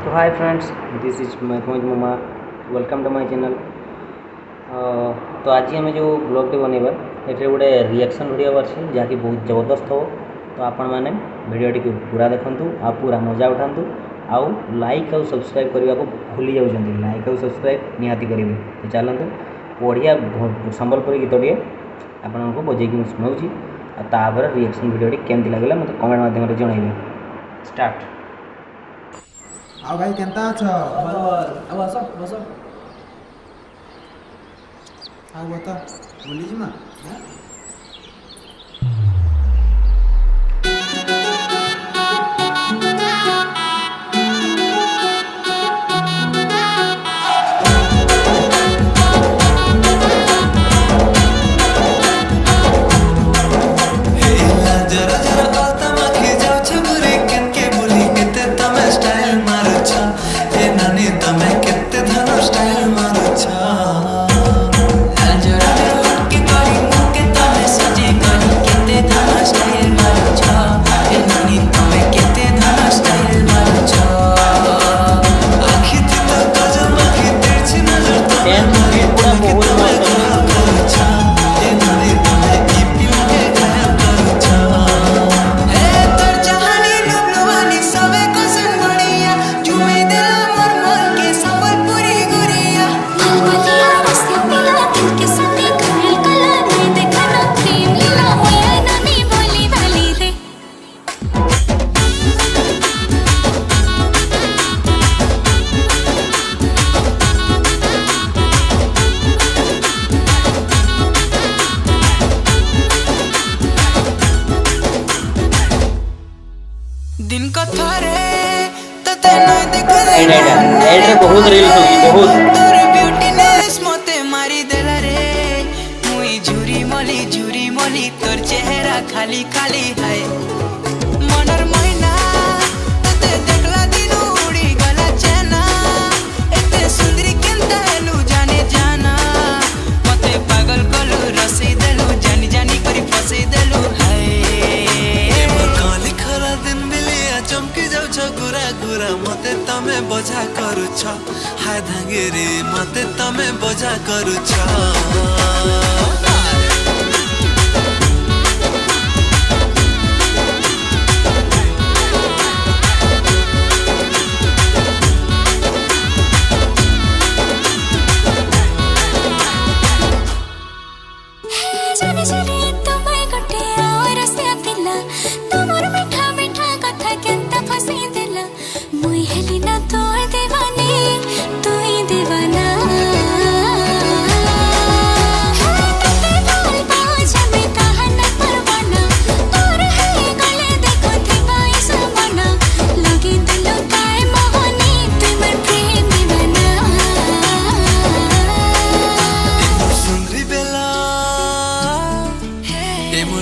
तो hi friends, this is Mayurbhanj मामा। Welcome to my channel. तो आज आम जो ब्लॉगटी बनवा ये गोटे रिएक्शन वीडियो अच्छी जहाँकि बहुत जबरदस्त हो। तो आपण मैंने वीडियोटी को पूरा देखूँ आ पूरा मजा उठातु आउ लाइक आउ सब्सक्राइब करने को भूली जाऊँ। लाइक आउ सब्सक्राइब निहाती करेंगे। तो चलते बढ़िया संबलपुरी गीतटे आपण को बजेकी शुणाऊँगी तापर रिएक्शन वीडियोटी केमती लगे मतलब कमेंट माध्यम जनइबे। स्टार्ट। आओ भाई केंता अछ अब आस बस आओ बता बोली जिमा दिन को थारे तो तेनो देख एडरे बहुत रील्स होगी बहुत तोर ब्यूटीनेस मते मारी देला रे मुई झुरी मोली तोर चेहरा खाली खाली है मनर महीना तते देखला दिन उड़ी गला चेना एते सुंदरी केनता हेलु जाने जाना मते पागल कलु रसई देलु जानी जानी करी फसई देलु है चमकी जाऊ गुरा गुरा मते तमे बजा करूछ हाय धांगेरे मते तमे बजा करूछ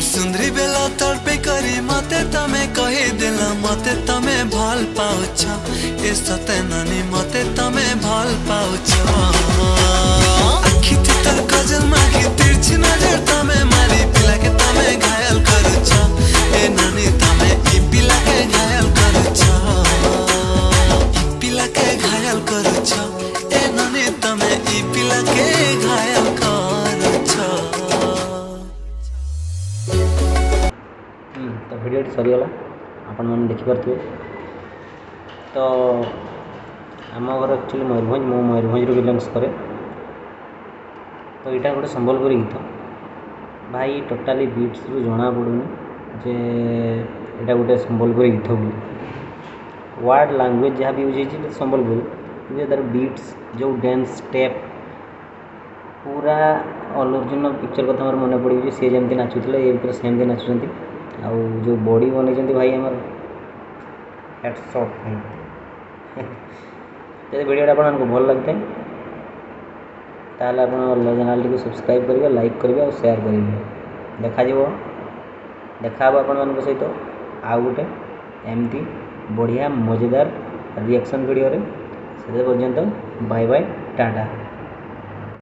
सुंदरी बेला तड़पे करी मते तमे कही देला मते तमे भल पाउछ ए सते नानी मते तमे भल पाउछ आखी तर कजल मागी तिरछी नजर तमे मारी पिला के तमे घायल करूछ ए नानी तमे ई पिला के घायल करूछ ई पिला के घायल करूछ ए नानी तमे ई पिला के घायल करूछ। तो वीडियो सरीगला आपण मैंने देखिपे। तो आम घर एक्चुअली मयूरभंज मो मयूरभंज बिलंग्स करे। तो यहाँ गोटे संबलपुरी गीत भाई टोटाली बीट्स रु जना पड़ूनी जे यहाँ गोटे संबलपुरी गीत बोली वर्ड लैंग्वेज जहाँ भी यूज होती संबलपुरी तार बीट्स जो डांस स्टेप पूरा अल्लू अर्जुन पिक्चर कथा मोर मन पड़ी सी जमी नाचुले ये सेमती नाचुंट आउ जो बॉडी बन भाई आमर हेडशॉट भाई जब वीडियो आपको भल लगता है ताल आप चैनल को सब्सक्राइब करेंगे लाइक करेंगे और शेयर करेंगे। देखा आपण मान सहित आउ गोटे एमती बढ़िया मजेदार रिएक्शन वीडियो से पर्यंत बाय बाय टाटा।